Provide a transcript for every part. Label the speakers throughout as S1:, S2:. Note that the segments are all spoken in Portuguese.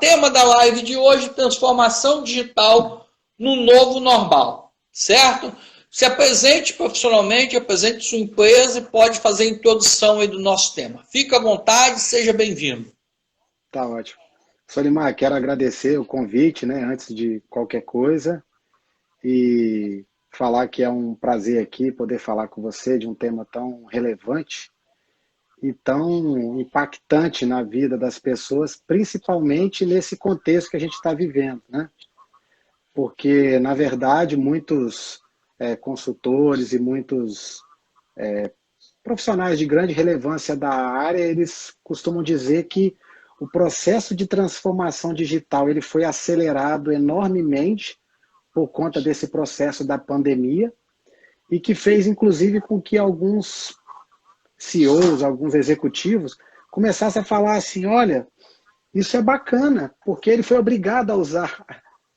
S1: tema da live de hoje, transformação digital no novo normal, certo? Se apresente profissionalmente, apresente sua empresa e pode fazer a introdução aí do nosso tema. Fique à vontade, seja bem-vindo.
S2: Tá ótimo. Solimar, quero agradecer o convite, né, antes de qualquer coisa, e falar que é um prazer aqui poder falar com você de um tema tão relevante e tão impactante na vida das pessoas, principalmente nesse contexto que a gente está vivendo, né? Porque, na verdade, muitos consultores e muitos profissionais de grande relevância da área, eles costumam dizer que o processo de transformação digital ele foi acelerado enormemente por conta desse processo da pandemia e que fez, inclusive, com que alguns CEOs, alguns executivos, começassem a falar assim, olha, isso é bacana, porque ele foi obrigado a usar,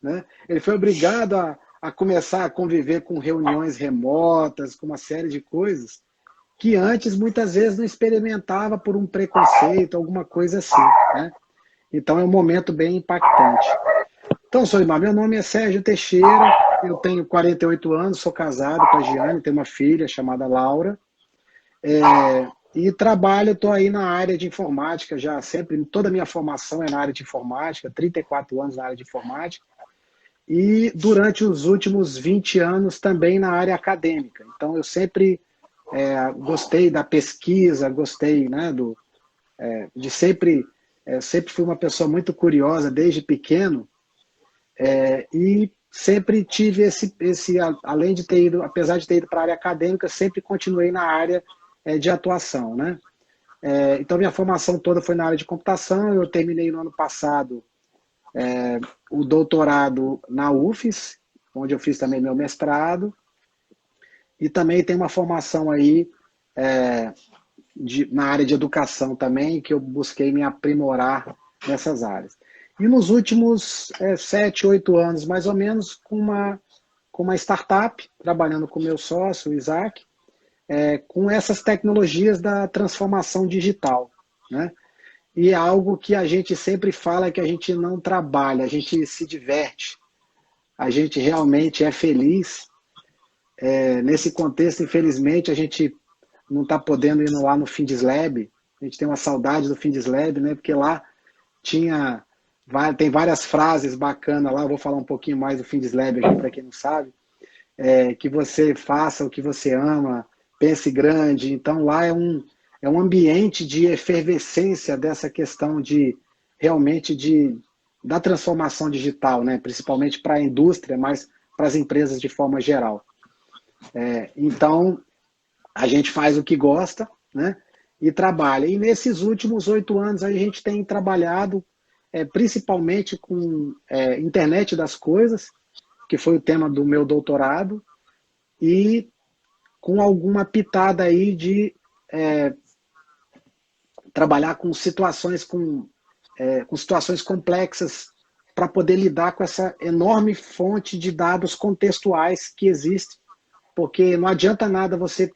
S2: né? Ele foi obrigado a começar a conviver com reuniões remotas, com uma série de coisas, que antes muitas vezes não experimentava por um preconceito, alguma coisa assim, né? Então é um momento bem impactante. Então, Solimar, meu nome é Sérgio Teixeira, eu tenho 48 anos, sou casado com a Giane, tenho uma filha chamada Laura, e trabalho, estou aí na área de informática, já sempre, toda a minha formação é na área de informática, 34 anos na área de informática, e durante os últimos 20 anos também na área acadêmica. Então eu sempre gostei da pesquisa, gostei, né, de sempre fui uma pessoa muito curiosa desde pequeno, e sempre tive além de ter ido, apesar de ter ido para a área acadêmica, sempre continuei na área de atuação, né? Então minha formação toda foi na área de computação, eu terminei no ano passado o doutorado na UFES, onde eu fiz também meu mestrado, e também tem uma formação aí na área de educação também, que eu busquei me aprimorar nessas áreas. E nos últimos 7, 8 anos, mais ou menos, com uma startup, trabalhando com meu sócio, o Isaac, com essas tecnologias da transformação digital, né? E é algo que a gente sempre fala que a gente não trabalha, a gente se diverte, a gente realmente é feliz. Nesse contexto, infelizmente, a gente não está podendo ir lá no FindesLab, a gente tem uma saudade do FindesLab, né? Porque lá tem várias frases bacanas lá, eu vou falar um pouquinho mais do FindesLab aqui para quem não sabe, que você faça o que você ama, pense grande. Então lá é um ambiente de efervescência dessa questão realmente da transformação digital, né? Principalmente para a indústria, mas para as empresas de forma geral. Então, a gente faz o que gosta, né? E trabalha. E nesses últimos 8 anos a gente tem trabalhado principalmente com internet das coisas, que foi o tema do meu doutorado, e com alguma pitada aí de trabalhar com situações complexas para poder lidar com essa enorme fonte de dados contextuais que existe, porque não adianta nada você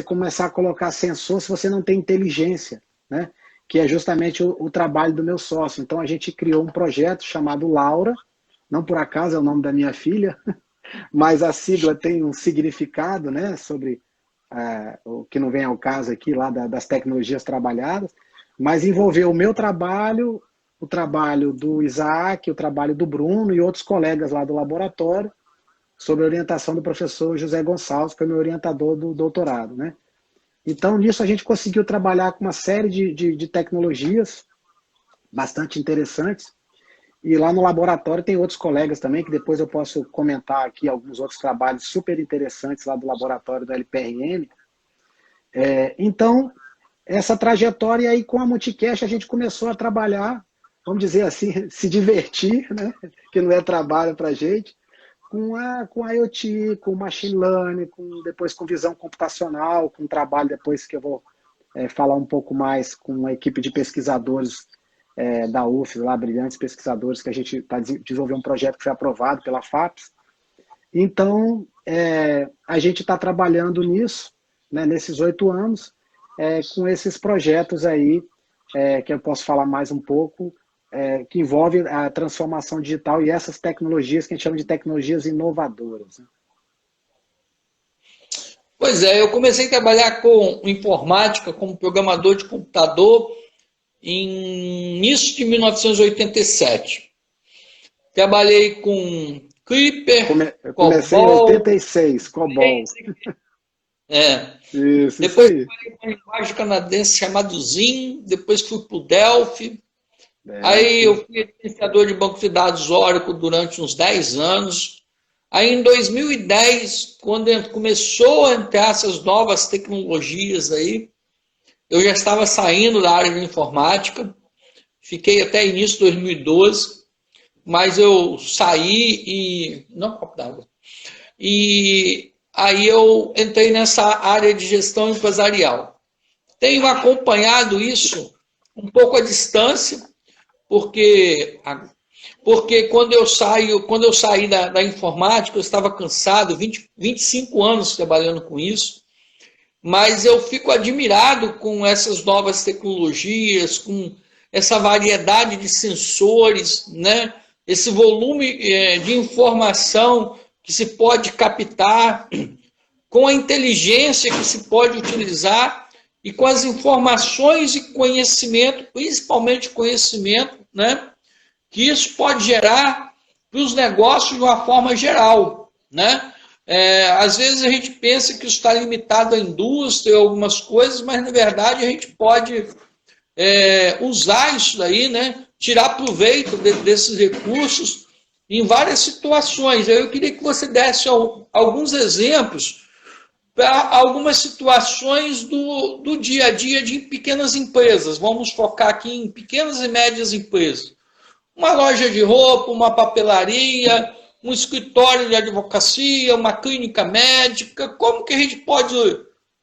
S2: começar a colocar sensor se você não tem inteligência, né? Que é justamente o trabalho do meu sócio. Então a gente criou um projeto chamado Laura, não por acaso é o nome da minha filha, mas a sigla tem um significado, né, sobre o que não vem ao caso aqui, lá das tecnologias trabalhadas, mas envolveu o meu trabalho, o trabalho do Isaac, o trabalho do Bruno e outros colegas lá do laboratório, sob a orientação do professor José Gonçalves, que é meu orientador do doutorado, né? Então, nisso a gente conseguiu trabalhar com uma série de tecnologias bastante interessantes. E lá no laboratório tem outros colegas também, que depois eu posso comentar aqui alguns outros trabalhos super interessantes lá do laboratório do LPRM. Então, essa trajetória aí com a Multicast a gente começou a trabalhar, vamos dizer assim, se divertir, né? Que não é trabalho para a gente, com IoT, com Machine Learning, depois com visão computacional, com trabalho depois que eu vou falar um pouco mais com uma equipe de pesquisadores da UF, lá, brilhantes pesquisadores, que a gente está desenvolvendo um projeto que foi aprovado pela FAPES. Então, a gente está trabalhando nisso, né, nesses 8 anos, com esses projetos aí, que eu posso falar mais um pouco, que envolve a transformação digital e essas tecnologias que a gente chama de tecnologias inovadoras. Né?
S1: Pois é, eu comecei a trabalhar com informática como programador de computador em início de 1987. Trabalhei com Clipper,
S2: Eu comecei em
S1: COBOL.
S2: 86, COBOL. Isso
S1: Depois
S2: aí.
S1: trabalhei com uma linguagem canadense chamada Zin, depois fui para o Delphi. Aí
S2: Delphi.
S1: eu fui administrador de banco de dados Oracle durante uns 10 anos. Aí em 2010, quando começou a entrar essas novas tecnologias aí, eu já estava saindo da área de informática, fiquei até início de 2012, mas eu saí e... Não, copo d'água. E aí eu entrei nessa área de gestão empresarial. Tenho acompanhado isso um pouco à distância, porque quando eu saí da informática, eu estava cansado, 25 anos trabalhando com isso, mas eu fico admirado com essas novas tecnologias, com essa variedade de sensores, né? Esse volume de informação que se pode captar, com a inteligência que se pode utilizar e com as informações e conhecimento, principalmente conhecimento, né? Que isso pode gerar para os negócios de uma forma geral, né? Às vezes a gente pensa que isso está limitado à indústria, algumas coisas, mas na verdade a gente pode usar isso daí, né? Tirar proveito desses recursos em várias situações. Eu queria que você desse alguns exemplos para algumas situações do dia a dia de pequenas empresas. Vamos focar aqui em pequenas e médias empresas. Uma loja de roupa, uma papelaria, um escritório de advocacia, uma clínica médica. Como que a gente pode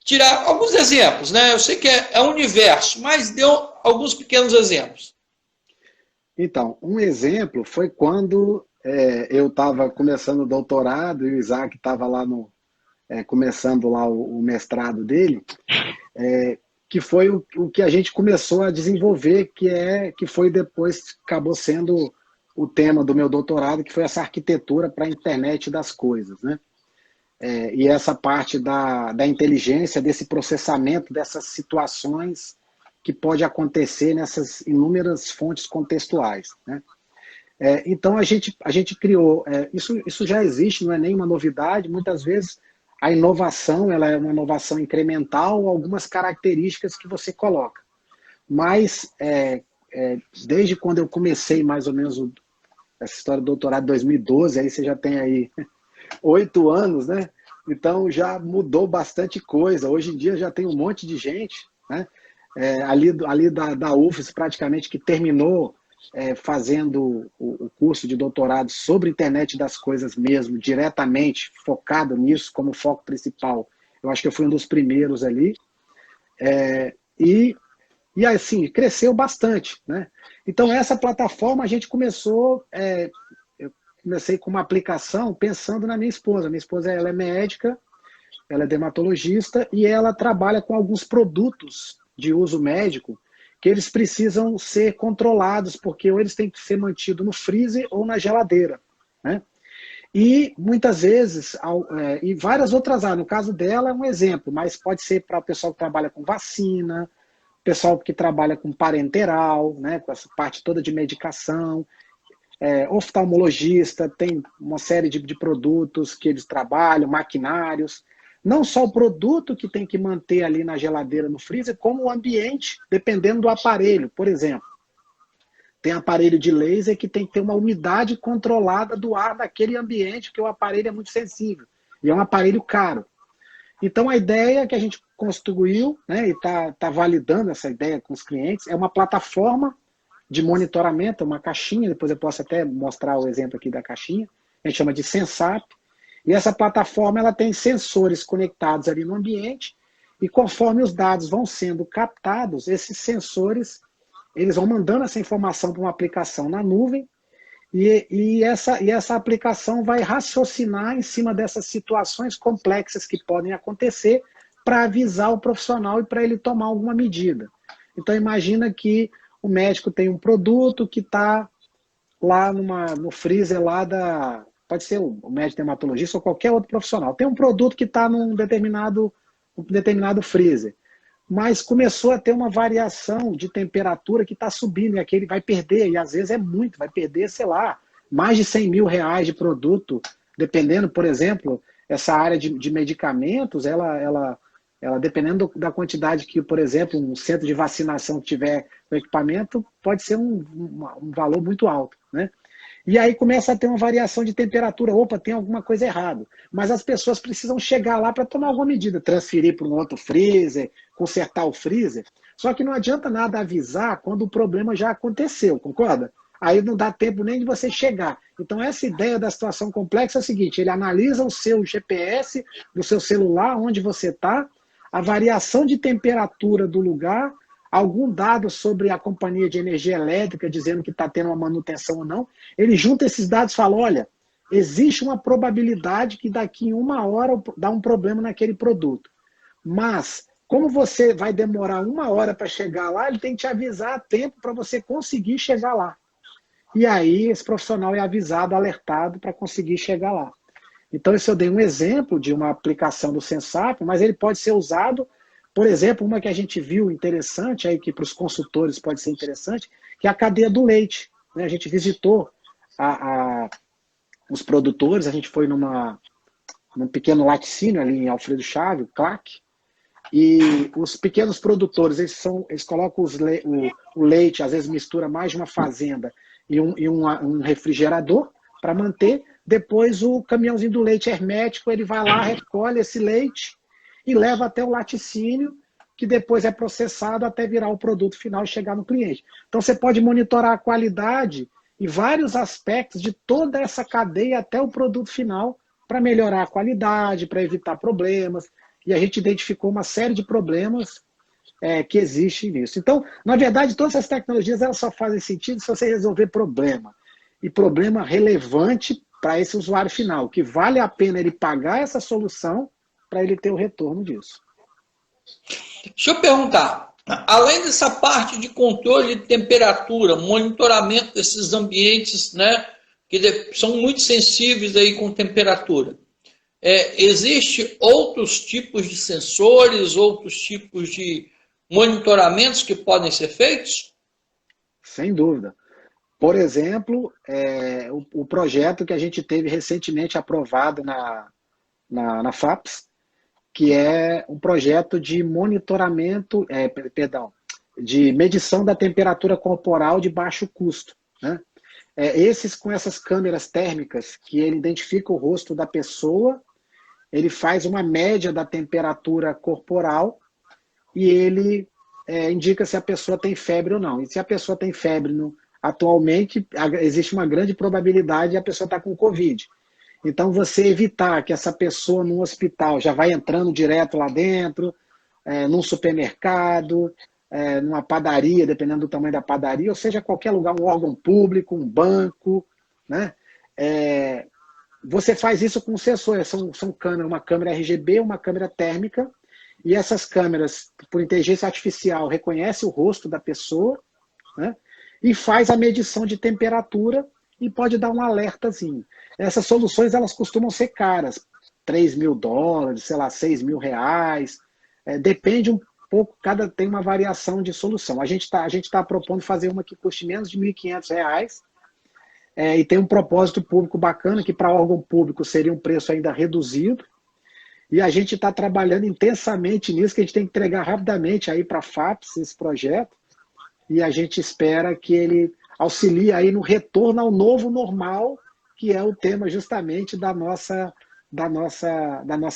S1: tirar alguns exemplos, né? Eu sei que é um universo, mas deu alguns pequenos exemplos.
S2: Então, um exemplo foi quando eu estava começando o doutorado e o Isaac estava lá começando lá o mestrado dele, que foi o que a gente começou a desenvolver, que foi depois, acabou sendo o tema do meu doutorado, que foi essa arquitetura para a internet das coisas, né? E essa parte da inteligência, desse processamento dessas situações que pode acontecer nessas inúmeras fontes contextuais, né? Então a gente criou, isso já existe, não é nenhuma novidade, muitas vezes a inovação ela é uma inovação incremental, algumas características que você coloca. Mas desde quando eu comecei mais ou menos essa história do doutorado em 2012, aí você já tem aí 8 anos, né? Então já mudou bastante coisa. Hoje em dia já tem um monte de gente, né? Ali da UFES praticamente que terminou fazendo o curso de doutorado sobre internet das coisas mesmo, diretamente focado nisso como foco principal. Eu acho que eu fui um dos primeiros ali. E assim, cresceu bastante, né? Então essa plataforma a gente começou, eu comecei com uma aplicação pensando na minha esposa. Minha esposa ela é médica, ela é dermatologista e ela trabalha com alguns produtos de uso médico que eles precisam ser controlados, porque ou eles têm que ser mantidos no freezer ou na geladeira, né? E muitas vezes, e várias outras áreas, no caso dela é um exemplo, mas pode ser para o pessoal que trabalha com vacina, pessoal que trabalha com parenteral, né, com essa parte toda de medicação, oftalmologista, tem uma série de produtos que eles trabalham, maquinários. Não só o produto que tem que manter ali na geladeira, no freezer, como o ambiente, dependendo do aparelho. Por exemplo, tem aparelho de laser que tem que ter uma umidade controlada do ar daquele ambiente, porque o aparelho é muito sensível. E é um aparelho caro. Então, a ideia que a gente construiu, né, e está validando essa ideia com os clientes, é uma plataforma de monitoramento, uma caixinha, depois eu posso até mostrar o exemplo aqui da caixinha, a gente chama de Sensap, e essa plataforma ela tem sensores conectados ali no ambiente, e conforme os dados vão sendo captados, esses sensores eles vão mandando essa informação para uma aplicação na nuvem, e essa aplicação vai raciocinar em cima dessas situações complexas que podem acontecer para avisar o profissional e para ele tomar alguma medida. Então imagina que o médico tem um produto que está lá no freezer lá pode ser o médico dermatologista ou qualquer outro profissional. Tem um produto que está num determinado freezer, mas começou a ter uma variação de temperatura que está subindo, e aquele vai perder, e às vezes é muito, vai perder, sei lá, mais de 100 mil reais de produto, dependendo, por exemplo, essa área de medicamentos, ela dependendo da quantidade que, por exemplo, um centro de vacinação tiver com equipamento, pode ser um valor muito alto, né? E aí começa a ter uma variação de temperatura. Opa, tem alguma coisa errada. Mas as pessoas precisam chegar lá para tomar alguma medida, transferir para um outro freezer, consertar o freezer. Só que não adianta nada avisar quando o problema já aconteceu, concorda? Aí não dá tempo nem de você chegar. Então essa ideia da situação complexa é o seguinte, ele analisa o seu GPS do seu celular, onde você está, a variação de temperatura do lugar, algum dado sobre a companhia de energia elétrica dizendo que está tendo uma manutenção ou não, ele junta esses dados e fala, olha, existe uma probabilidade que daqui em 1 hora dá um problema naquele produto. Mas, como você vai demorar 1 hora para chegar lá, ele tem que te avisar a tempo para você conseguir chegar lá. E aí esse profissional é avisado, alertado para conseguir chegar lá. Então, isso eu dei um exemplo de uma aplicação do Sensap, mas ele pode ser usado, por exemplo, uma que a gente viu interessante, aí que para os consultores pode ser interessante, que é a cadeia do leite. Né? A gente visitou os produtores, a gente foi num pequeno laticínio ali em Alfredo Chaves, o CLAC, e os pequenos produtores, eles colocam o leite, às vezes mistura mais de uma fazenda e um refrigerador para manter. Depois o caminhãozinho do leite hermético, ele vai lá, recolhe esse leite e leva até o laticínio, que depois é processado até virar o produto final e chegar no cliente. Então você pode monitorar a qualidade e vários aspectos de toda essa cadeia até o produto final para melhorar a qualidade, para evitar problemas. E a gente identificou uma série de problemas que existem nisso. Então, na verdade, todas essas tecnologias elas só fazem sentido se você resolver problema. E problema relevante para esse usuário final, que vale a pena ele pagar essa solução para ele ter o retorno disso.
S1: Deixa eu perguntar, além dessa parte de controle de temperatura, monitoramento desses ambientes, né, que são muito sensíveis aí com temperatura, existe outros tipos de sensores, outros tipos de monitoramentos que podem ser feitos?
S2: Sem dúvida. Por exemplo, o projeto que a gente teve recentemente aprovado na FAPES, que é um projeto de monitoramento, de medição da temperatura corporal de baixo custo. Né? Com essas câmeras térmicas, que ele identifica o rosto da pessoa, ele faz uma média da temperatura corporal e ele indica se a pessoa tem febre ou não. E se a pessoa tem febre atualmente, existe uma grande probabilidade de a pessoa estar com Covid. Então, você evitar que essa pessoa num hospital já vai entrando direto lá dentro, num supermercado, numa padaria, dependendo do tamanho da padaria, ou seja, qualquer lugar, um órgão público, um banco, né? Você faz isso com sensores, são câmeras, uma câmera RGB, uma câmera térmica, e essas câmeras, por inteligência artificial, reconhecem o rosto da pessoa, né? E faz a medição de temperatura e pode dar um alertazinho. Essas soluções elas costumam ser caras, $3.000, sei lá, R$6.000, depende um pouco, tem uma variação de solução. A gente tá propondo fazer uma que custe menos de R$1.500, e tem um propósito público bacana, que para órgão público seria um preço ainda reduzido, e a gente está trabalhando intensamente nisso, que a gente tem que entregar rapidamente aí para a FAPES esse projeto, e a gente espera que ele auxilie aí no retorno ao novo normal, que é o tema justamente da nossa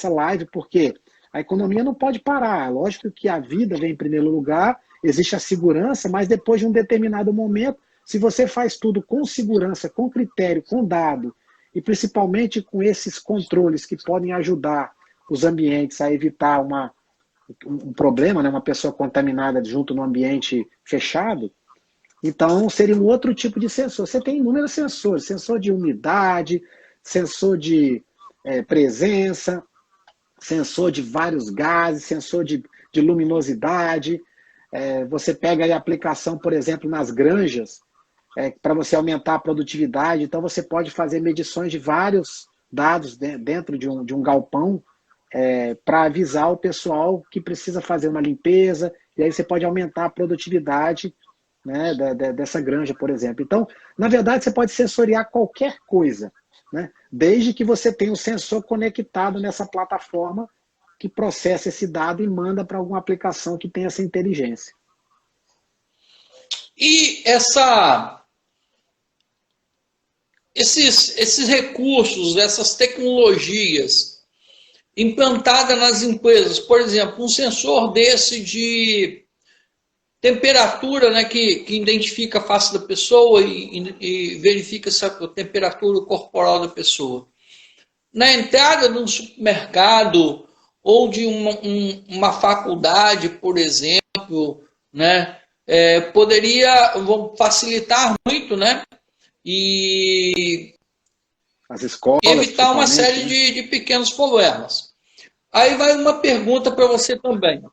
S2: live, porque a economia não pode parar. Lógico que a vida vem em primeiro lugar, existe a segurança, mas depois de um determinado momento, se você faz tudo com segurança, com critério, com dado, e principalmente com esses controles que podem ajudar os ambientes a evitar um problema, né, uma pessoa contaminada junto no ambiente fechado, então seria um outro tipo de sensor. Você tem inúmeros sensores, sensor de umidade, sensor de presença, sensor de vários gases, sensor de luminosidade, Você pega aí a aplicação, por exemplo, nas granjas, para você aumentar a produtividade. Então, você pode fazer medições de vários dados dentro de um galpão para avisar o pessoal que precisa fazer uma limpeza, e aí você pode aumentar a produtividade, né, dessa granja, por exemplo. Então, na verdade, você pode sensoriar qualquer coisa, né, desde que você tenha o sensor conectado nessa plataforma que processa esse dado e manda para alguma aplicação que tenha essa inteligência.
S1: E esses recursos, essas tecnologias implantadas nas empresas, por exemplo, um sensor desse de temperatura, né, que identifica a face da pessoa e verifica a temperatura corporal da pessoa. Na entrada de um supermercado ou de uma faculdade, por exemplo, né, poderia facilitar muito, né, e
S2: as escolas,
S1: evitar uma série de pequenos problemas. Aí vai uma pergunta para você também.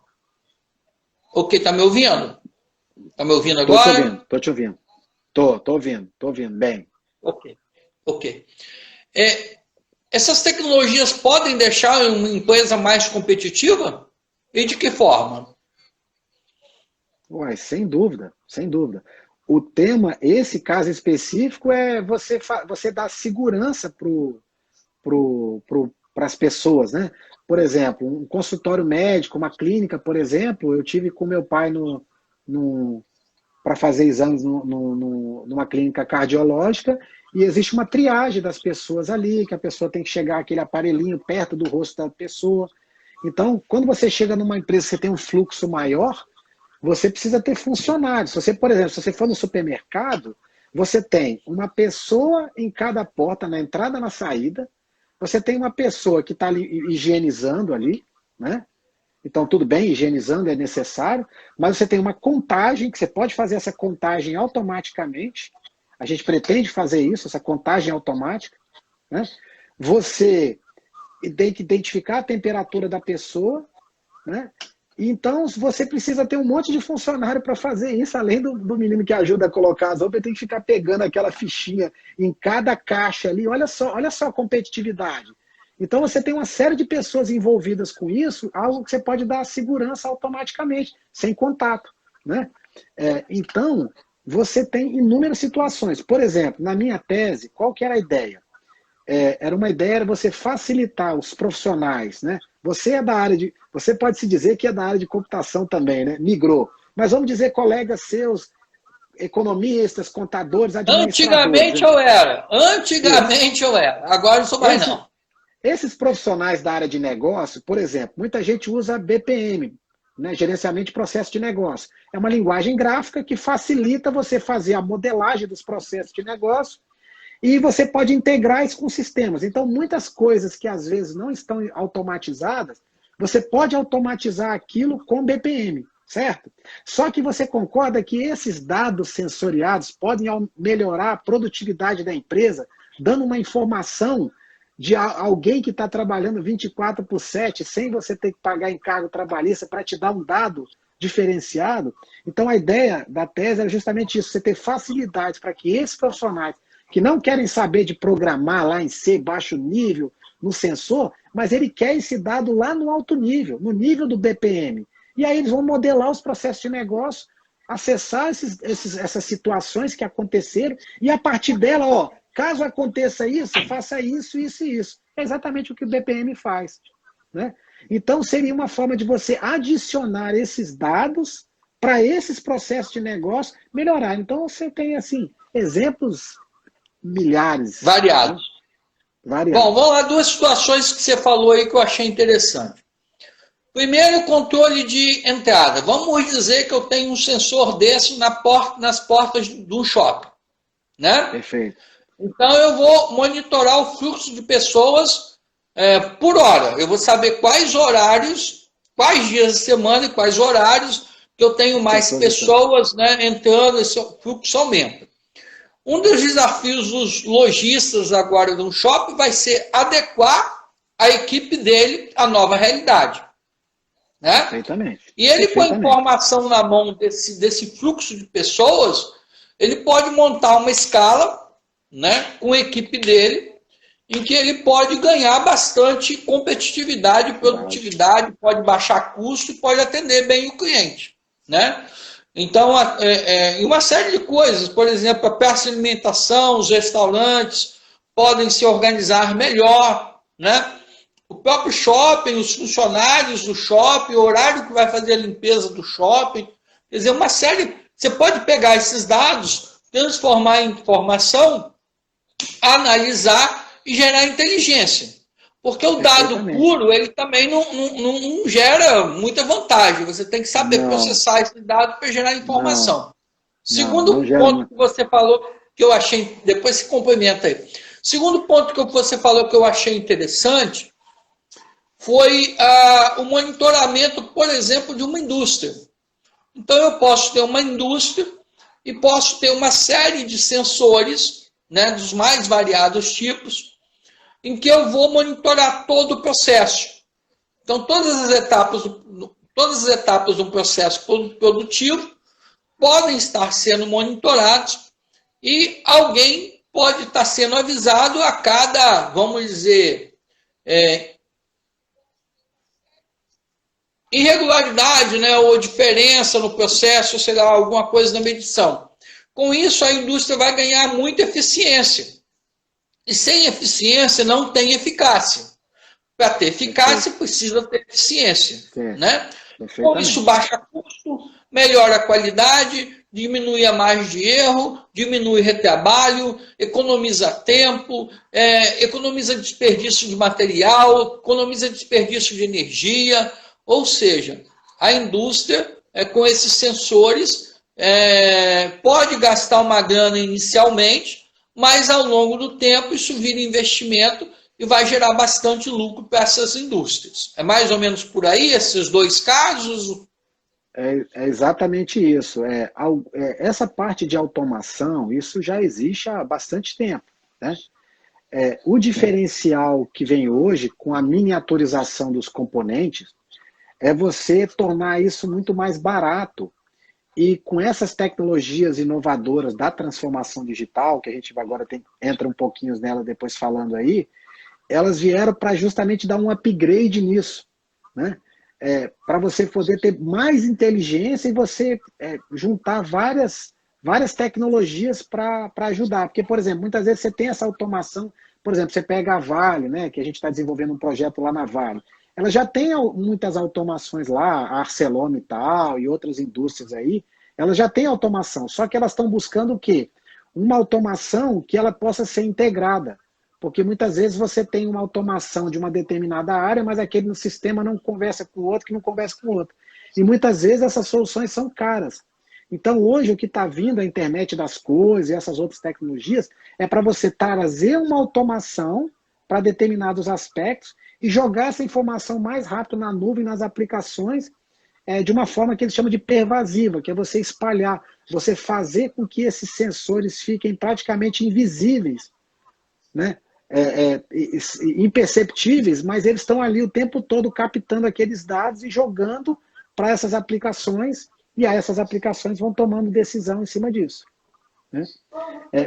S1: Ok, tá me ouvindo? Tá me ouvindo agora?
S2: Tô te ouvindo. Tô ouvindo bem.
S1: Ok. Essas tecnologias podem deixar uma empresa mais competitiva? E de que forma?
S2: Uai, sem dúvida, sem dúvida. O tema, esse caso específico, é você dar segurança para as pessoas, né? Por exemplo, um consultório médico, uma clínica, por exemplo, eu tive com meu pai para fazer exames numa clínica cardiológica, e existe uma triagem das pessoas ali, que a pessoa tem que chegar aquele aparelhinho perto do rosto da pessoa. Então, quando você chega numa empresa que você tem um fluxo maior, você precisa ter funcionários. Se você, por exemplo, se você for no supermercado, você tem uma pessoa em cada porta, na entrada e na saída. Você tem uma pessoa que está ali higienizando ali, né? Então, tudo bem, higienizando é necessário, mas você tem uma contagem, que você pode fazer essa contagem automaticamente. A gente pretende fazer isso, essa contagem automática, né? Você tem que identificar a temperatura da pessoa, né? Então, você precisa ter um monte de funcionário para fazer isso, além do menino que ajuda a colocar as roupas, tem que ficar pegando aquela fichinha em cada caixa ali. Olha só a competitividade. Então, você tem uma série de pessoas envolvidas com isso, algo que você pode dar segurança automaticamente, sem contato, né? Então, você tem inúmeras situações. Por exemplo, na minha tese, qual que era a ideia? Era você facilitar os profissionais, né? Você pode se dizer que é da área de computação também, né? Migrou. Mas vamos dizer colegas seus, economistas, contadores, administradores.
S1: Antigamente eu era. Agora não sou mais não.
S2: Esses profissionais da área de negócio, por exemplo, muita gente usa BPM, né? Gerenciamento de processo de negócio. É uma linguagem gráfica que facilita você fazer a modelagem dos processos de negócio. E você pode integrar isso com sistemas. Então, muitas coisas que às vezes não estão automatizadas, você pode automatizar aquilo com BPM, certo? Só que você concorda que esses dados sensoriados podem melhorar a produtividade da empresa, dando uma informação de alguém que está trabalhando 24/7, sem você ter que pagar encargo trabalhista para te dar um dado diferenciado. Então, a ideia da tese era justamente isso, você ter facilidade para que esses profissionais que não querem saber de programar lá em C, baixo nível, no sensor, mas ele quer esse dado lá no alto nível, no nível do BPM. E aí eles vão modelar os processos de negócio, acessar essas situações que aconteceram, e a partir dela, caso aconteça isso, faça isso, isso e isso. É exatamente o que o BPM faz, né? Então seria uma forma de você adicionar esses dados para esses processos de negócio melhorar. Então você tem, assim, exemplos milhares.
S1: Variados. Bom, vamos lá, duas situações que você falou aí que eu achei interessante. Primeiro, controle de entrada. Vamos dizer que eu tenho um sensor desse nas portas do shopping, né?
S2: Perfeito.
S1: Então, eu vou monitorar o fluxo de pessoas por hora. Eu vou saber quais horários, quais dias da semana e quais horários que eu tenho mais pessoas, né, entrando, esse fluxo aumenta. Um dos desafios dos lojistas agora no shopping vai ser adequar a equipe dele à nova realidade. né?
S2: Perfeitamente.
S1: E ele, com a
S2: Perfeitamente.
S1: informação na mão desse fluxo de pessoas, ele pode montar uma escala, né, com a equipe dele, em que ele pode ganhar bastante competitividade, produtividade, pode baixar custo e pode atender bem o cliente, né? Então, e uma série de coisas, por exemplo, a praça de alimentação, os restaurantes podem se organizar melhor, né? O próprio shopping, os funcionários do shopping, o horário que vai fazer a limpeza do shopping, quer dizer, uma série. Você pode pegar esses dados, transformar em informação, analisar e gerar inteligência. Porque o dado puro, ele também não gera muita vantagem. Você tem que saber processar esse dado para gerar informação. Segundo ponto que você falou, que eu achei, depois se complementa aí. Segundo ponto que você falou que eu achei interessante, foi o monitoramento, por exemplo, de uma indústria. Então, eu posso ter uma indústria e posso ter uma série de sensores, né, dos mais variados tipos, em que eu vou monitorar todo o processo. Então, todas as etapas do processo produtivo podem estar sendo monitoradas e alguém pode estar sendo avisado a cada, vamos dizer, irregularidade, né, ou diferença no processo, sei lá, alguma coisa na medição. Com isso, a indústria vai ganhar muita eficiência. E sem eficiência não tem eficácia. Para ter eficácia, precisa ter eficiência. Né? Com isso, baixa custo, melhora a qualidade, diminui a margem de erro, diminui retrabalho, economiza tempo, economiza desperdício de material, economiza desperdício de energia. Ou seja, a indústria, com esses sensores, pode gastar uma grana inicialmente, mas ao longo do tempo isso vira investimento e vai gerar bastante lucro para essas indústrias. É mais ou menos por aí, esses dois casos?
S2: É exatamente isso. Essa parte de automação, isso já existe há bastante tempo, né? O diferencial que vem hoje com a miniaturização dos componentes é você tornar isso muito mais barato. E com essas tecnologias inovadoras da transformação digital, que a gente agora entra um pouquinho nela depois falando aí, elas vieram para justamente dar um upgrade nisso, né? Para você poder ter mais inteligência e você juntar várias tecnologias para ajudar. Porque, por exemplo, muitas vezes você tem essa automação, por exemplo, você pega a Vale, né, que a gente está desenvolvendo um projeto lá na Vale, ela já tem muitas automações lá, a ArcelorMittal e outras indústrias aí, elas já têm automação, só que elas estão buscando o quê? Uma automação que ela possa ser integrada, porque muitas vezes você tem uma automação de uma determinada área, mas aquele sistema não conversa com o outro, que não conversa com o outro. E muitas vezes essas soluções são caras. Então hoje o que está vindo, a internet das coisas e essas outras tecnologias, é para você trazer uma automação para determinados aspectos e jogar essa informação mais rápido na nuvem, nas aplicações, de uma forma que eles chamam de pervasiva, que é você espalhar, você fazer com que esses sensores fiquem praticamente invisíveis, né? Imperceptíveis, mas eles estão ali o tempo todo captando aqueles dados e jogando para essas aplicações, e aí essas aplicações vão tomando decisão em cima disso. Né?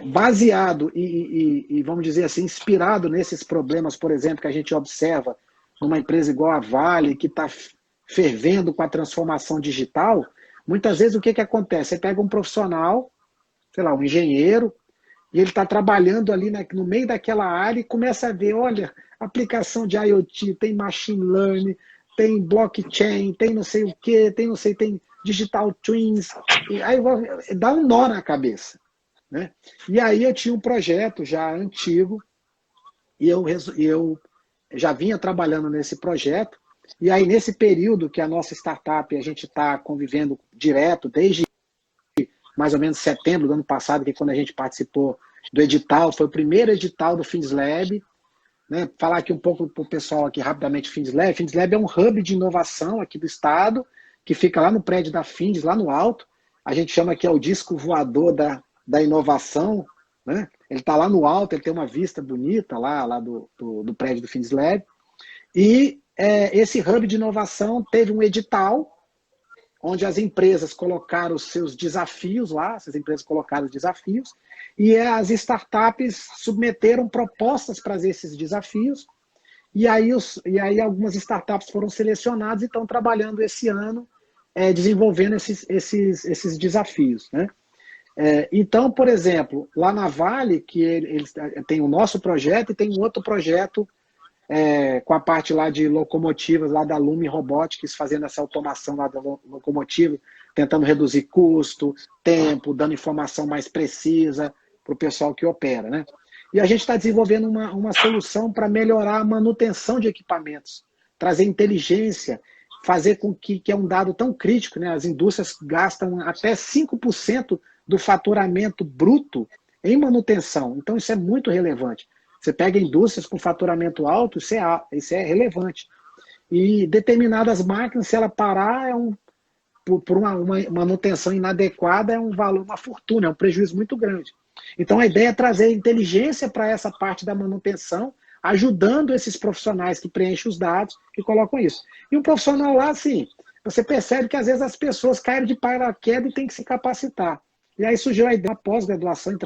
S2: Baseado e, vamos dizer assim, inspirado nesses problemas, por exemplo, que a gente observa numa empresa igual a Vale, que está fervendo com a transformação digital, muitas vezes o que acontece? Você pega um profissional, sei lá, um engenheiro, e ele está trabalhando ali no meio daquela área e começa a ver, olha, aplicação de IoT, tem machine learning, tem blockchain, tem não sei o quê, tem digital twins, e aí dá um nó na cabeça. Né? E aí eu tinha um projeto já antigo, e eu já vinha trabalhando nesse projeto, e aí nesse período que a nossa startup, a gente está convivendo direto, desde mais ou menos setembro do ano passado, que é quando a gente participou do edital, foi o primeiro edital do FindsLab, né? Falar aqui um pouco para o pessoal aqui rapidamente, FindsLab. FindsLab é um hub de inovação aqui do estado, que fica lá no prédio da Finds, lá no alto. A gente chama que é o disco voador da inovação, né? Ele está lá no alto, ele tem uma vista bonita lá do prédio do FindsLab. E esse hub de inovação teve um edital, onde as empresas colocaram os seus desafios lá, essas empresas colocaram os desafios, e as startups submeteram propostas para esses desafios, e aí algumas startups foram selecionadas e estão trabalhando esse ano desenvolvendo esses desafios, né? Então, por exemplo, lá na Vale, que eles tem o nosso projeto e tem um outro projeto com a parte lá de locomotivas, lá da Lume Robotics, fazendo essa automação lá da locomotiva, tentando reduzir custo, tempo, dando informação mais precisa para o pessoal que opera, né? E a gente está desenvolvendo uma solução para melhorar a manutenção de equipamentos, trazer inteligência, fazer com que é um dado tão crítico, né? As indústrias gastam até 5% do faturamento bruto em manutenção. Então, isso é muito relevante. Você pega indústrias com faturamento alto, isso é relevante. E determinadas máquinas, se ela parar, por uma manutenção inadequada, é um valor, uma fortuna, é um prejuízo muito grande. Então, a ideia é trazer inteligência para essa parte da manutenção, ajudando esses profissionais que preenchem os dados e colocam isso. E um profissional lá, assim, você percebe que às vezes as pessoas caem de paraquedas e tem que se capacitar. E aí surgiu a ideia da pós-graduação em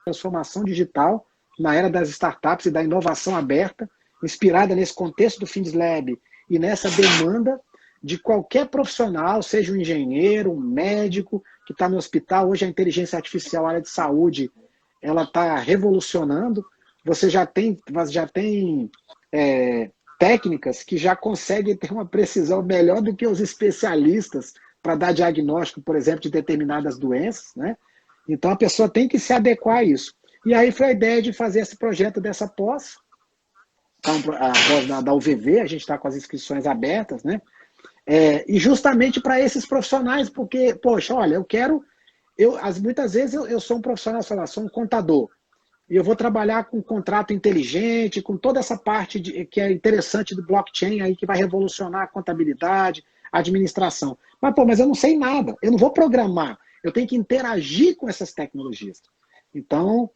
S2: transformação digital, na era das startups e da inovação aberta, inspirada nesse contexto do FindesLab e nessa demanda de qualquer profissional, seja um engenheiro, um médico, que está no hospital. Hoje a inteligência artificial, a área de saúde, ela está revolucionando. Você já tem técnicas que já conseguem ter uma precisão melhor do que os especialistas para dar diagnóstico, por exemplo, de determinadas doenças, né? Então a pessoa tem que se adequar a isso. E aí foi a ideia de fazer esse projeto dessa pós, a pós da UVV, a gente está com as inscrições abertas, né? E justamente para esses profissionais, porque, poxa, olha, muitas vezes eu sou um profissional, sei lá, sou um contador, e eu vou trabalhar com contrato inteligente, com toda essa parte que é interessante do blockchain, aí, que vai revolucionar a contabilidade, a administração. Mas eu não sei nada, eu não vou programar, eu tenho que interagir com essas tecnologias. Então,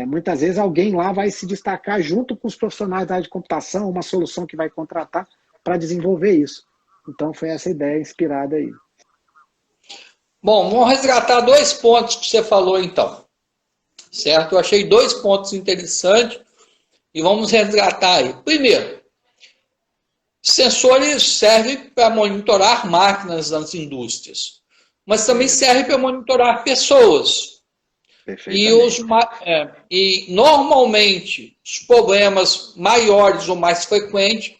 S2: muitas vezes alguém lá vai se destacar junto com os profissionais da área de computação, uma solução que vai contratar para desenvolver isso. Então foi essa ideia inspirada aí.
S1: Bom, vamos resgatar 2 pontos que você falou então. Certo? Eu achei 2 pontos interessantes e vamos resgatar aí. Primeiro, sensores servem para monitorar máquinas das indústrias, mas também servem para monitorar pessoas. E normalmente os problemas maiores ou mais frequentes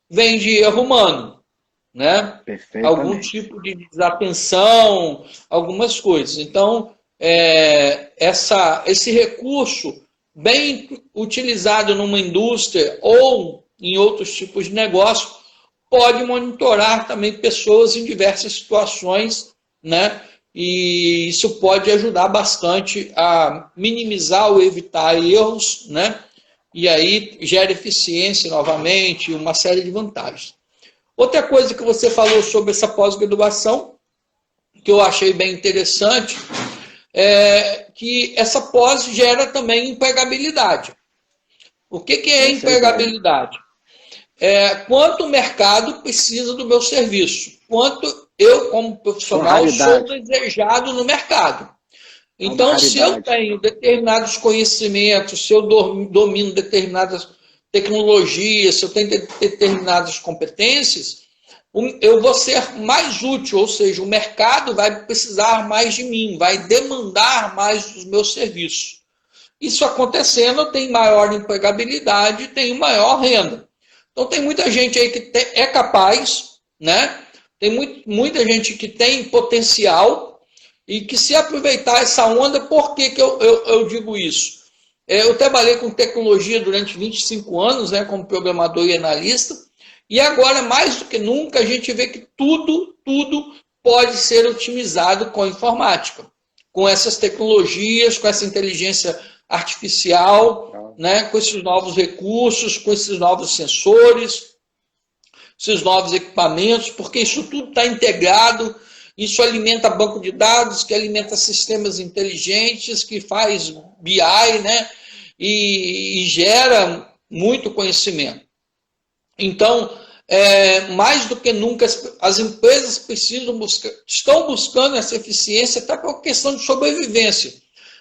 S1: vêm de erro humano, né? Algum tipo de desatenção, algumas coisas. Então, esse recurso bem utilizado numa indústria ou em outros tipos de negócio pode monitorar também pessoas em diversas situações, né? E isso pode ajudar bastante a minimizar ou evitar erros, né? E aí gera eficiência novamente, uma série de vantagens. Outra coisa que você falou sobre essa pós-graduação, que eu achei bem interessante, é que essa pós gera também empregabilidade. O que é empregabilidade? Quanto o mercado precisa do meu serviço, quanto eu, como profissional, sou desejado no mercado. Então, se eu tenho determinados conhecimentos, se eu domino determinadas tecnologias, se eu tenho determinadas competências, eu vou ser mais útil, ou seja, o mercado vai precisar mais de mim, vai demandar mais dos meus serviços. Isso acontecendo, eu tenho maior empregabilidade, tenho maior renda. Então, tem muita gente aí que é capaz, né? Tem muita gente que tem potencial e que, se aproveitar essa onda, por que eu digo isso? Eu trabalhei com tecnologia durante 25 anos, né, como programador e analista, e agora, mais do que nunca, a gente vê que tudo pode ser otimizado com informática, com essas tecnologias, com essa inteligência artificial, né, com esses novos recursos, com esses novos sensores, esses novos equipamentos, porque isso tudo está integrado, isso alimenta banco de dados, que alimenta sistemas inteligentes, que faz BI, né, e gera muito conhecimento. Então, mais do que nunca, as empresas estão buscando essa eficiência até por questão de sobrevivência.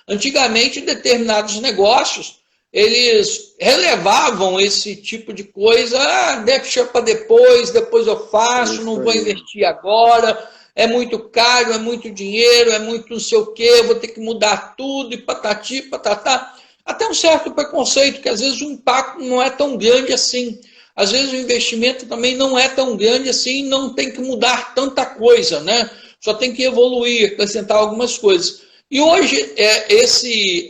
S1: Antigamente, determinados negócios, eles relevavam esse tipo de coisa, deixa para depois eu faço, não vou investir agora, é muito caro, é muito dinheiro, é muito não sei o quê, vou ter que mudar tudo, e patati, patatá. Até um certo preconceito, que às vezes o impacto não é tão grande assim. Às vezes o investimento também não é tão grande assim, não tem que mudar tanta coisa, né? Só tem que evoluir, acrescentar algumas coisas. E hoje,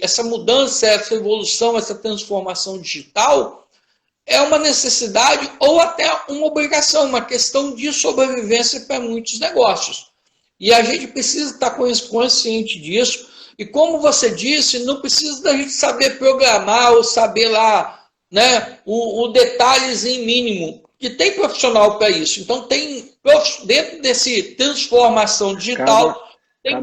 S1: essa mudança, essa evolução, essa transformação digital é uma necessidade ou até uma obrigação, uma questão de sobrevivência para muitos negócios. E a gente precisa estar consciente disso. E como você disse, não precisa da gente saber programar ou saber lá, né, o detalhezinho mínimo, que tem profissional para isso. Então, tem dentro desse transformação digital, tem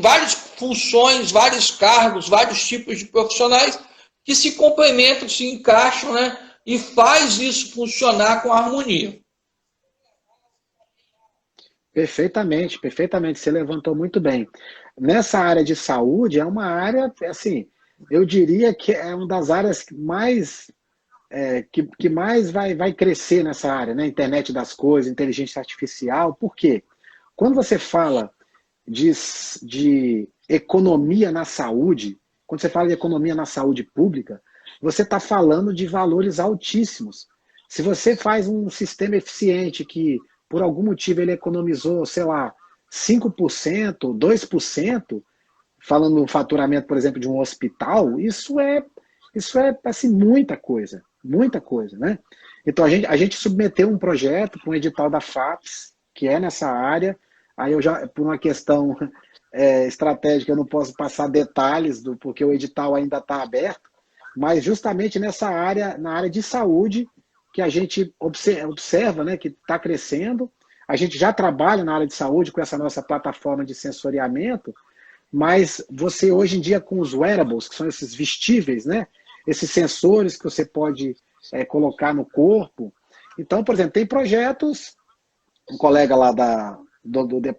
S1: várias funções, vários cargos, vários tipos de profissionais que se complementam, se encaixam, né, e faz isso funcionar com harmonia.
S2: Perfeitamente, perfeitamente. Você levantou muito bem. Nessa área de saúde, é uma área, assim, eu diria que é uma das áreas que mais vai crescer nessa área, né? Internet das coisas, inteligência artificial. Por quê? Quando você fala de economia na saúde, quando você fala de economia na saúde pública, você está falando de valores altíssimos. Se você faz um sistema eficiente que, por algum motivo, ele economizou, sei lá, 5%, 2%, falando no faturamento, por exemplo, de um hospital, isso é assim, muita coisa, né? Então, a gente submeteu um projeto para um edital da FAPES, que é nessa área. Aí eu já, por uma questão estratégica, eu não posso passar detalhes, porque o edital ainda está aberto, mas justamente nessa área, na área de saúde, que a gente observa, né, que está crescendo. A gente já trabalha na área de saúde com essa nossa plataforma de sensoriamento, mas você hoje em dia com os wearables, que são esses vestíveis, né, esses sensores que você pode colocar no corpo. Então, por exemplo, tem projetos, um colega lá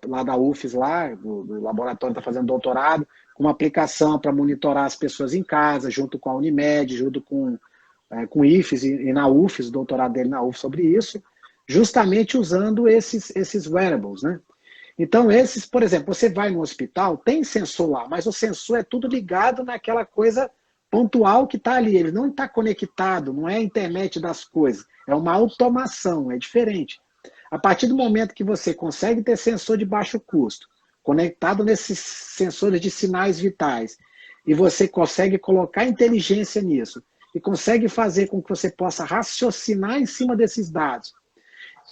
S2: lá da UFES, do laboratório, está fazendo doutorado, com uma aplicação para monitorar as pessoas em casa, junto com a Unimed, junto com o IFES e na UFES, o doutorado dele na UFES sobre isso, justamente usando esses wearables, né? Então, por exemplo, você vai no hospital, tem sensor lá, mas o sensor é tudo ligado naquela coisa pontual que está ali. Ele não está conectado, não é a internet das coisas, é uma automação, é diferente. A partir do momento que você consegue ter sensor de baixo custo, conectado nesses sensores de sinais vitais, e você consegue colocar inteligência nisso, e consegue fazer com que você possa raciocinar em cima desses dados.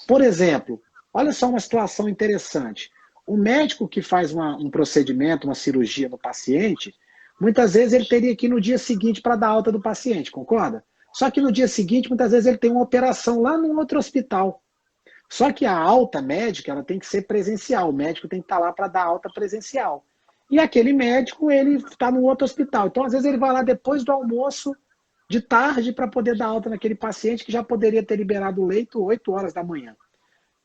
S2: Por exemplo, olha só uma situação interessante. O médico que faz um procedimento, uma cirurgia no paciente, muitas vezes ele teria que ir no dia seguinte para dar alta do paciente, concorda? Só que no dia seguinte, muitas vezes ele tem uma operação lá num outro hospital. Só que a alta médica, ela tem que ser presencial. O médico tem que estar lá para dar alta presencial. E aquele médico, ele está no outro hospital. Então, às vezes, ele vai lá depois do almoço, de tarde, para poder dar alta naquele paciente que já poderia ter liberado o leito 8 horas da manhã.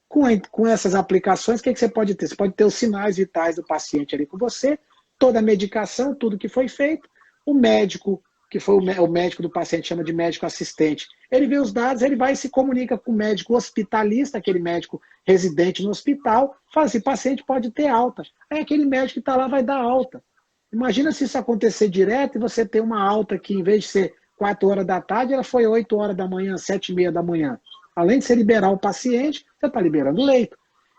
S2: Com essas aplicações, o que você pode ter? Você pode ter os sinais vitais do paciente ali com você, toda a medicação, tudo que foi feito. O médico, que foi o médico do paciente, chama de médico assistente, ele vê os dados, ele vai e se comunica com o médico hospitalista, aquele médico residente no hospital, fala assim, paciente pode ter alta. Aí aquele médico que está lá vai dar alta. Imagina se isso acontecer direto e você ter uma alta que, em vez de ser 4 horas da tarde, ela foi 8 horas da manhã, 7h30 da manhã. Além de você liberar o paciente, você está liberando o leito.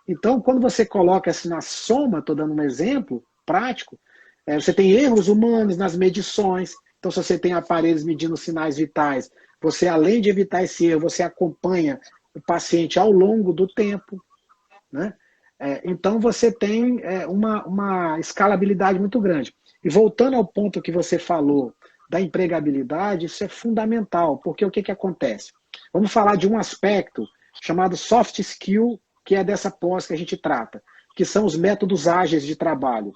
S2: Então, quando você coloca assim na soma, estou dando um exemplo prático, você tem erros humanos nas medições. Então, se você tem aparelhos medindo sinais vitais, você, além de evitar esse erro, você acompanha o paciente ao longo do tempo, né? Então, você tem uma escalabilidade muito grande. E voltando ao ponto que você falou da empregabilidade, isso é fundamental, porque o que acontece? Vamos falar de um aspecto chamado soft skill, que é dessa pós que a gente trata, que são os métodos ágeis de trabalho.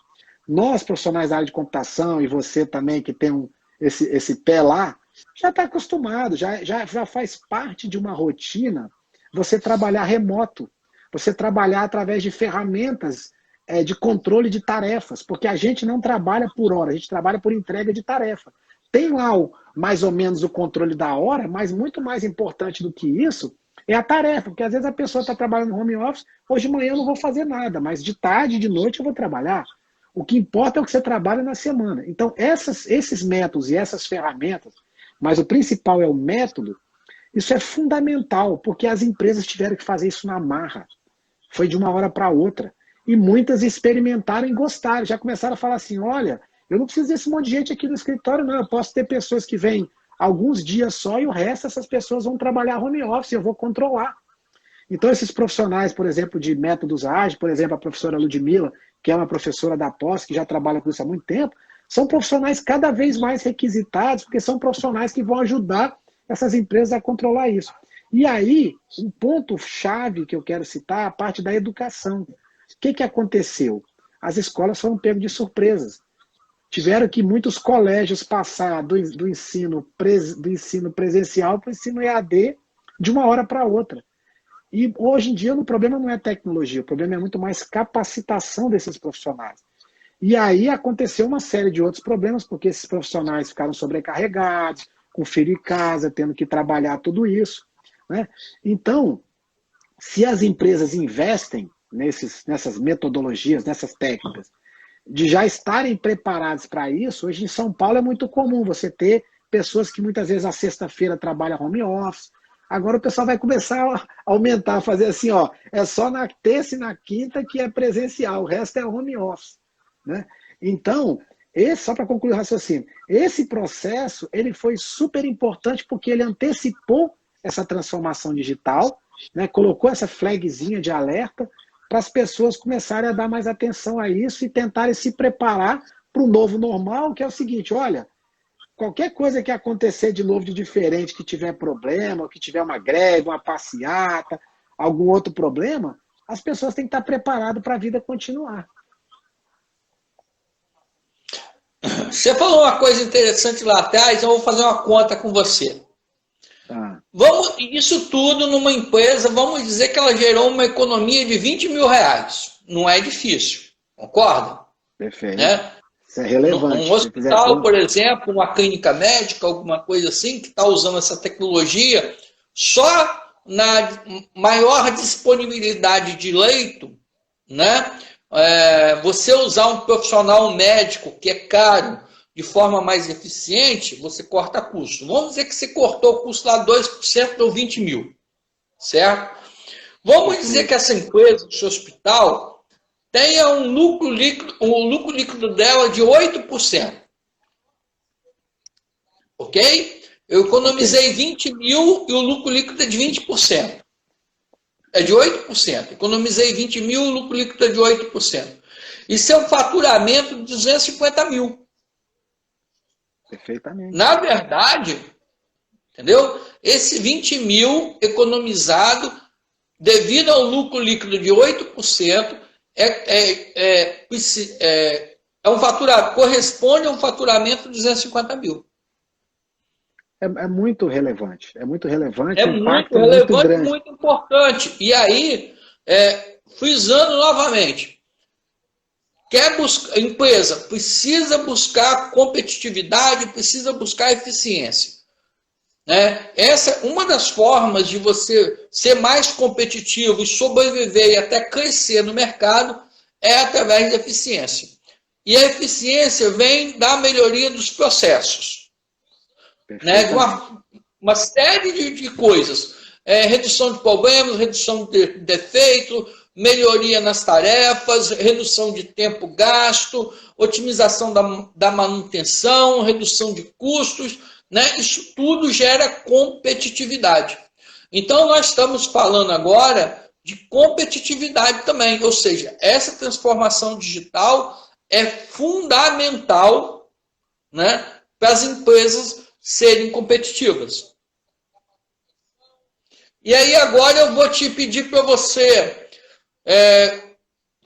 S2: Nós, profissionais da área de computação, e você também que tem esse pé lá, já está acostumado, já faz parte de uma rotina você trabalhar remoto, você trabalhar através de ferramentas de controle de tarefas, porque a gente não trabalha por hora, a gente trabalha por entrega de tarefa. Tem lá mais ou menos o controle da hora, mas muito mais importante do que isso é a tarefa, porque às vezes a pessoa está trabalhando no home office, hoje de manhã eu não vou fazer nada, mas de tarde, de noite eu vou trabalhar. O que importa é o que você trabalha na semana. Então, esses métodos e essas ferramentas, mas o principal é o método, isso é fundamental, porque as empresas tiveram que fazer isso na marra. Foi de uma hora para outra. E muitas experimentaram e gostaram. Já começaram a falar assim, olha, eu não preciso desse monte de gente aqui no escritório, não. Eu posso ter pessoas que vêm alguns dias só e o resto essas pessoas vão trabalhar home office, eu vou controlar. Então, esses profissionais, por exemplo, de métodos ágeis, por exemplo, a professora Ludmila, que é uma professora da pós, que já trabalha com isso há muito tempo, são profissionais cada vez mais requisitados, porque são profissionais que vão ajudar essas empresas a controlar isso. E aí, um ponto-chave que eu quero citar é a parte da educação. O que aconteceu? As escolas foram pegas de surpresas. Tiveram que muitos colégios passar do ensino presencial para o ensino EAD de uma hora para outra. E hoje em dia o problema não é tecnologia, o problema é muito mais capacitação desses profissionais. E aí aconteceu uma série de outros problemas, porque esses profissionais ficaram sobrecarregados, com filho em casa, tendo que trabalhar tudo isso, né? Então, se as empresas investem nessas metodologias, nessas técnicas, de já estarem preparadas para isso, hoje em São Paulo é muito comum você ter pessoas que muitas vezes à sexta-feira trabalham home office. Agora o pessoal vai começar a aumentar, a fazer assim, ó, é só na terça e na quinta que é presencial, o resto é home office, né? Então, só para concluir o raciocínio, esse processo ele foi super importante porque ele antecipou essa transformação digital, né, colocou essa flagzinha de alerta para as pessoas começarem a dar mais atenção a isso e tentarem se preparar para o novo normal, que é o seguinte, olha, qualquer coisa que acontecer de novo de diferente, que tiver problema, que tiver uma greve, uma passeata, algum outro problema, as pessoas têm que estar preparadas para a vida continuar.
S1: Você falou uma coisa interessante lá atrás, eu vou fazer uma conta com você. Isso tudo numa empresa, vamos dizer que ela gerou uma economia de 20 mil reais. Não é difícil, concorda?
S2: Perfeito.
S1: Né?
S2: Isso é relevante.
S1: Um hospital, por exemplo, uma clínica médica, alguma coisa assim, que está usando essa tecnologia, só na maior disponibilidade de leito, né? Você usar um profissional médico que é caro de forma mais eficiente, você corta custo. Vamos dizer que você cortou o custo lá 2%, deu 20 mil, certo? Vamos dizer que essa empresa, o seu hospital, tenha um lucro líquido dela de 8%. Ok? Eu economizei 20 mil e o lucro líquido é de 20%. É de 8%. Economizei 20 mil e o lucro líquido é de 8%. Isso é um faturamento de 250 mil.
S2: Perfeitamente.
S1: Na verdade, entendeu? Esse 20 mil economizado, devido ao lucro líquido de 8%, corresponde a um faturamento de 250 mil.
S2: É muito relevante. É muito relevante.
S1: É muito relevante,
S2: grande.
S1: muito importante. E aí, frisando novamente, empresa precisa buscar competitividade, precisa buscar eficiência. Né? Essa é uma das formas de você ser mais competitivo e sobreviver e até crescer no mercado, é através da eficiência. E a eficiência vem da melhoria dos processos. Né? De uma série de coisas. Redução de problemas, redução de defeito, melhoria nas tarefas, redução de tempo gasto, otimização da manutenção, redução de custos, né? Isso tudo gera competitividade. Então, nós estamos falando agora de competitividade também, ou seja, essa transformação digital é fundamental, né, para as empresas serem competitivas. E aí agora eu vou te pedir para você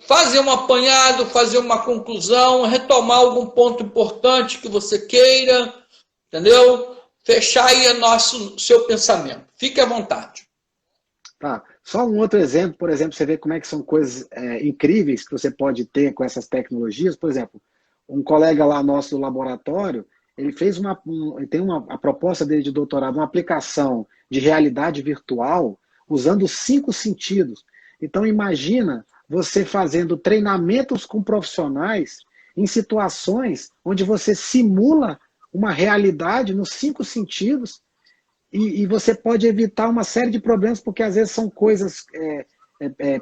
S1: fazer um apanhado, fazer uma conclusão, retomar algum ponto importante que você queira, entendeu? fechar aí seu pensamento. Fique à vontade.
S2: Tá. Só um outro exemplo, por exemplo, você vê como é que são coisas incríveis que você pode ter com essas tecnologias. Por exemplo, um colega lá nosso do laboratório, ele fez ele tem a proposta dele de doutorado, uma aplicação de realidade virtual usando os 5 sentidos. Então imagina você fazendo treinamentos com profissionais em situações onde você simula uma realidade nos 5 sentidos e você pode evitar uma série de problemas, porque às vezes são coisas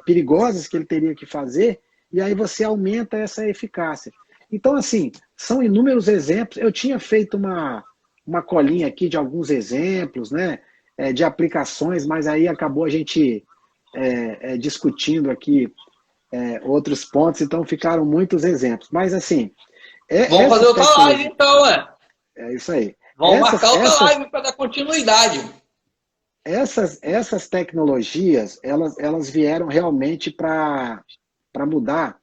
S2: perigosas que ele teria que fazer, e aí você aumenta essa eficácia. Então, assim, são inúmeros exemplos. Eu tinha feito uma colinha aqui de alguns exemplos, né, de aplicações, mas aí acabou a gente discutindo aqui outros pontos, então ficaram muitos exemplos. Mas, assim...
S1: Vamos fazer outra live, então,
S2: É isso aí.
S1: Vamos marcar outra live para dar continuidade.
S2: Essas tecnologias, elas vieram realmente para mudar.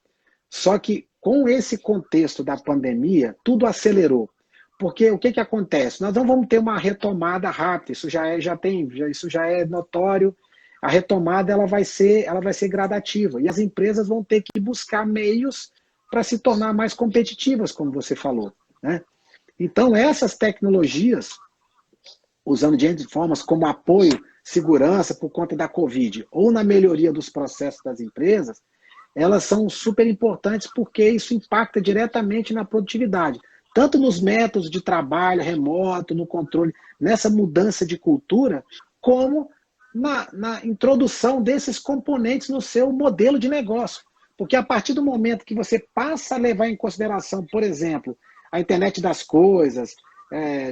S2: Só que com esse contexto da pandemia, tudo acelerou. Porque o que acontece? Nós não vamos ter uma retomada rápida, isso já é notório. A retomada ela vai ser gradativa. E as empresas vão ter que buscar meios para se tornar mais competitivas, como você falou, né? Então, essas tecnologias, usando de formas como apoio, segurança por conta da Covid, ou na melhoria dos processos das empresas, elas são super importantes porque isso impacta diretamente na produtividade, tanto nos métodos de trabalho remoto, no controle, nessa mudança de cultura, como na introdução desses componentes no seu modelo de negócio. Porque a partir do momento que você passa a levar em consideração, por exemplo, a internet das coisas,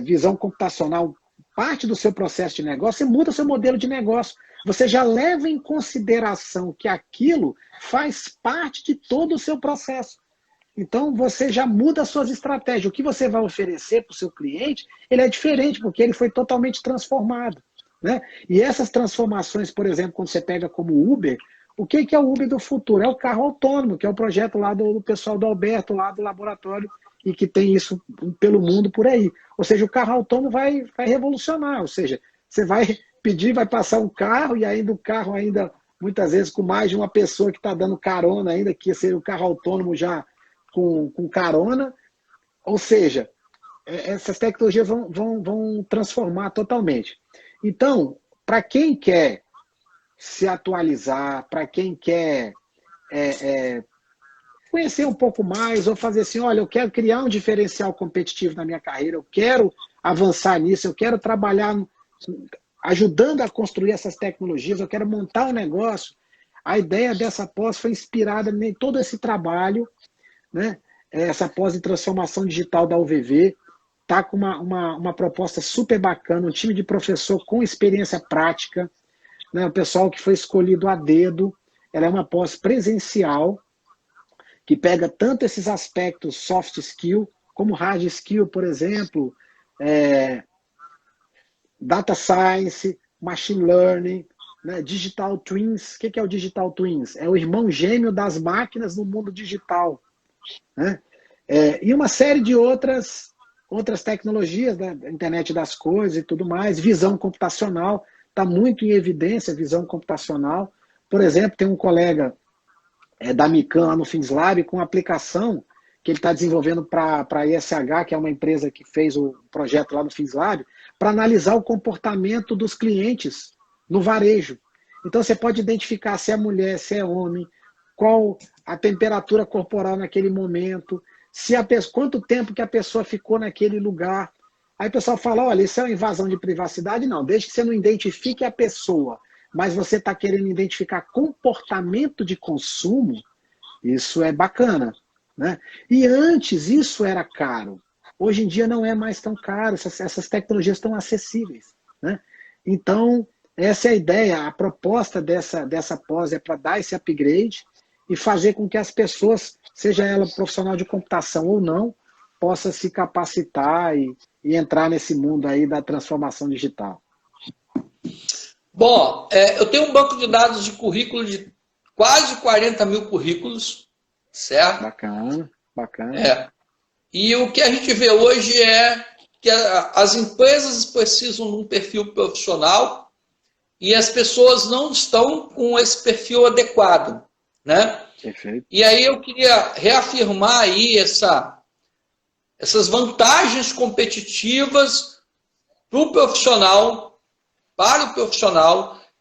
S2: visão computacional, parte do seu processo de negócio, você muda o seu modelo de negócio. Você já leva em consideração que aquilo faz parte de todo o seu processo. Então, você já muda as suas estratégias. O que você vai oferecer para o seu cliente, ele é diferente, porque ele foi totalmente transformado, né? E essas transformações, por exemplo, quando você pega como o Uber, o que é o Uber do futuro? É o carro autônomo, que é o projeto lá do pessoal do Alberto, lá do laboratório, e que tem isso pelo mundo por aí. Ou seja, o carro autônomo vai revolucionar. Ou seja, você vai pedir, vai passar um carro, e ainda o carro ainda, muitas vezes, com mais de uma pessoa que está dando carona ainda, que seria o carro autônomo já com carona. Ou seja, essas tecnologias vão transformar totalmente. Então, para quem quer se atualizar, para quem quer conhecer um pouco mais, ou fazer assim, olha, eu quero criar um diferencial competitivo na minha carreira, eu quero avançar nisso, eu quero trabalhar ajudando a construir essas tecnologias, eu quero montar um negócio. A ideia dessa pós foi inspirada em todo esse trabalho, né? Essa pós de transformação digital da UVV, está com uma proposta super bacana, um time de professor com experiência prática, né? O pessoal que foi escolhido a dedo. Ela é uma pós presencial, que pega tanto esses aspectos soft skill, como hard skill, por exemplo, data science, machine learning, né, digital twins. O que é o digital twins? É o irmão gêmeo das máquinas no mundo digital, né? E uma série de outras tecnologias, né, internet das coisas e tudo mais. Visão computacional, está muito em evidência, visão computacional. Por exemplo, tem um colega da Mican lá no FinSlab com uma aplicação que ele está desenvolvendo para a ISH, que é uma empresa que fez o projeto lá no FinSlab, para analisar o comportamento dos clientes no varejo. Então você pode identificar se é mulher, se é homem, qual a temperatura corporal naquele momento, quanto tempo que a pessoa ficou naquele lugar. Aí o pessoal fala, olha, isso é uma invasão de privacidade? Não, desde que você não identifique a pessoa, mas você está querendo identificar comportamento de consumo, isso é bacana, né? E antes isso era caro. Hoje em dia não é mais tão caro, essas tecnologias estão acessíveis, né? Então, essa é a ideia, a proposta dessa pós é para dar esse upgrade e fazer com que as pessoas, seja ela profissional de computação ou não, possa se capacitar e entrar nesse mundo aí da transformação digital.
S1: Bom, eu tenho um banco de dados de currículo de quase 40 mil currículos, certo?
S2: Bacana, bacana.
S1: E o que a gente vê hoje é que as empresas precisam de um perfil profissional e as pessoas não estão com esse perfil adequado, né?
S2: Perfeito.
S1: E aí eu queria reafirmar aí essas vantagens competitivas para o profissional,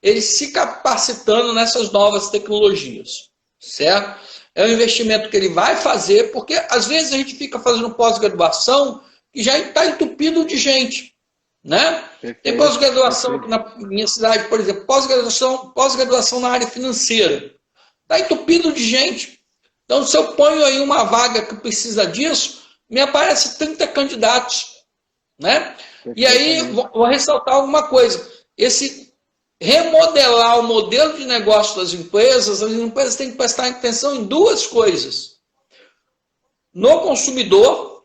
S1: ele se capacitando nessas novas tecnologias, certo? É um investimento que ele vai fazer, porque às vezes a gente fica fazendo pós-graduação que já está entupido de gente, né?
S2: Perfeito,
S1: Tem pós-graduação aqui
S2: perfeito.
S1: na minha cidade, por exemplo, pós-graduação na área financeira. Está entupido de gente. Então, se eu ponho aí uma vaga que precisa disso, me aparece 30 candidatos, né? E aí, vou ressaltar alguma coisa. Esse remodelar o modelo de negócio das empresas, as empresas têm que prestar atenção em duas coisas. No consumidor,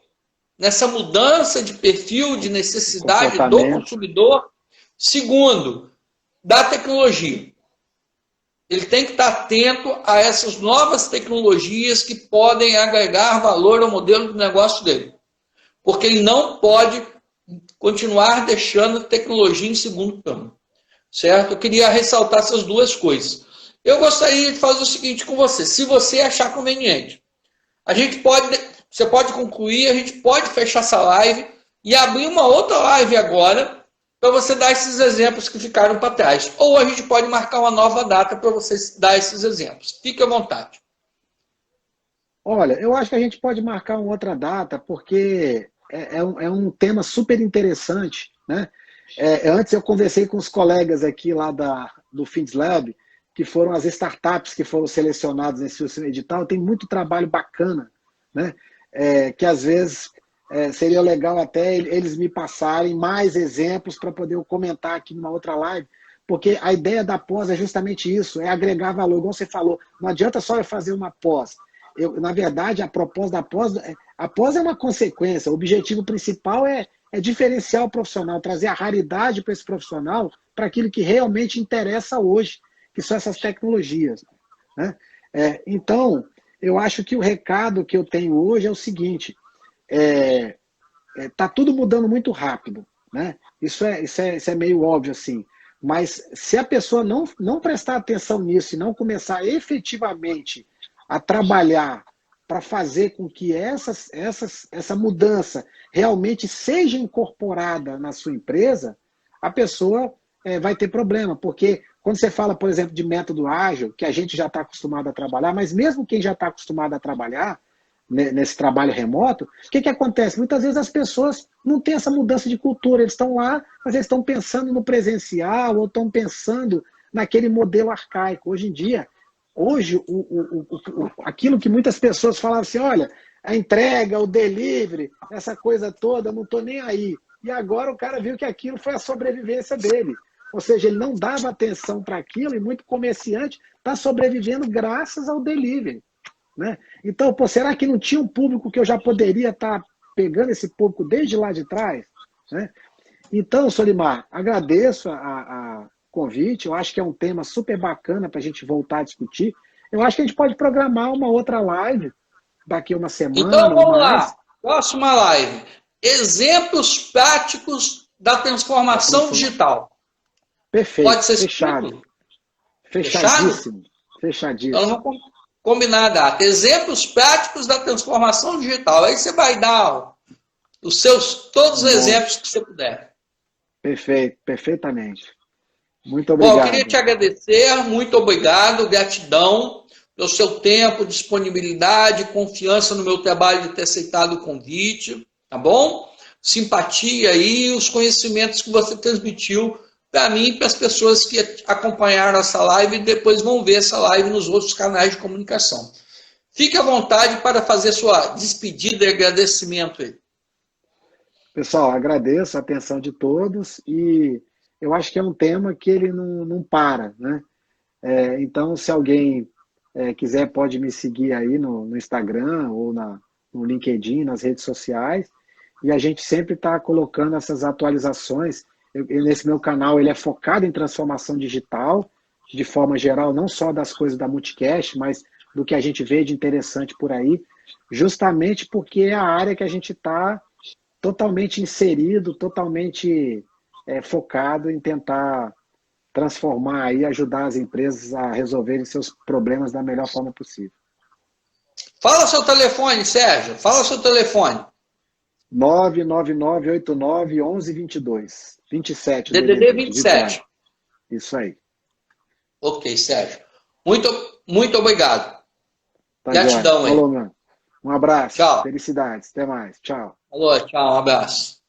S1: nessa mudança de perfil, de necessidade do consumidor. Segundo, da tecnologia. Ele tem que estar atento a essas novas tecnologias que podem agregar valor ao modelo de negócio dele. Porque ele não pode continuar deixando a tecnologia em segundo plano. Certo? Eu queria ressaltar essas duas coisas. Eu gostaria de fazer o seguinte com você. Se você achar conveniente, você pode concluir, a gente pode fechar essa live e abrir uma outra live agora para você dar esses exemplos que ficaram para trás. Ou a gente pode marcar uma nova data para você dar esses exemplos. Fique à vontade.
S2: Olha, eu acho que a gente pode marcar uma outra data, porque é um tema super interessante, né? Antes eu conversei com os colegas aqui lá do FindsLab, que foram as startups que foram selecionadas nesse último edital. Tem muito trabalho bacana, né? Que às vezes seria legal até eles me passarem mais exemplos para poder eu comentar aqui numa outra live, porque a ideia da pós é justamente isso, é agregar valor, como você falou. Não adianta só eu fazer uma pós. Na verdade, a proposta da pós, a pós é uma consequência. O objetivo principal é diferenciar o profissional, trazer a raridade para esse profissional, para aquilo que realmente interessa hoje, que são essas tecnologias, né? Então, eu acho que o recado que eu tenho hoje é o seguinte: tá tudo mudando muito rápido, né? Isso é meio óbvio assim. Mas se a pessoa não prestar atenção nisso e não começar efetivamente a trabalhar para fazer com que essa mudança realmente seja incorporada na sua empresa, a pessoa vai ter problema. Porque quando você fala, por exemplo, de método ágil, que a gente já está acostumado a trabalhar, mas mesmo quem já está acostumado a trabalhar nesse trabalho remoto, o que acontece? Muitas vezes as pessoas não têm essa mudança de cultura, eles estão lá, mas eles estão pensando no presencial ou estão pensando naquele modelo arcaico. Hoje em dia, aquilo que muitas pessoas falavam assim, olha, a entrega, o delivery, essa coisa toda, eu não estou nem aí. E agora o cara viu que aquilo foi a sobrevivência dele. Ou seja, ele não dava atenção para aquilo e muito comerciante está sobrevivendo graças ao delivery, né? Então, será que não tinha um público que eu já poderia estar pegando esse público desde lá de trás, né? Então, Solimar, agradeço a convite. Eu acho que é um tema super bacana para a gente voltar a discutir. Eu acho que a gente pode programar uma outra live daqui uma semana.
S1: Então vamos lá. Próxima live. Exemplos práticos da transformação digital.
S2: Perfeito.
S1: Pode ser
S2: fechado. Fechadíssimo. Fechadíssimo.
S1: Então vamos combinar a data. Exemplos práticos da transformação digital. Aí você vai dar todos os exemplos que você puder.
S2: Perfeito, perfeitamente. Muito obrigado.
S1: Bom, eu queria te agradecer, muito obrigado, gratidão pelo seu tempo, disponibilidade, confiança no meu trabalho de ter aceitado o convite, tá bom? Simpatia e os conhecimentos que você transmitiu para mim e para as pessoas que acompanharam essa live e depois vão ver essa live nos outros canais de comunicação. Fique à vontade para fazer sua despedida e agradecimento aí.
S2: Pessoal, agradeço a atenção de todos e eu acho que é um tema que ele não para, né? Então, se alguém quiser, pode me seguir aí no Instagram ou no LinkedIn, nas redes sociais, e a gente sempre está colocando essas atualizações. Nesse meu canal, ele é focado em transformação digital, de forma geral, não só das coisas da Multicast, mas do que a gente vê de interessante por aí, justamente porque é a área que a gente está totalmente inserido, totalmente focado em tentar transformar e ajudar as empresas a resolverem seus problemas da melhor forma possível.
S1: Fala seu telefone, Sérgio. Fala seu telefone.
S2: 99989-1122. 27 do
S1: DDD
S2: DDD.
S1: 27.
S2: Isso aí.
S1: Ok, Sérgio. Muito obrigado.
S2: Tá,
S1: Gratidão aí.
S2: falou, mano. Um abraço.
S1: Tchau.
S2: Felicidades. Até mais. Tchau.
S1: Falou, tchau, um abraço.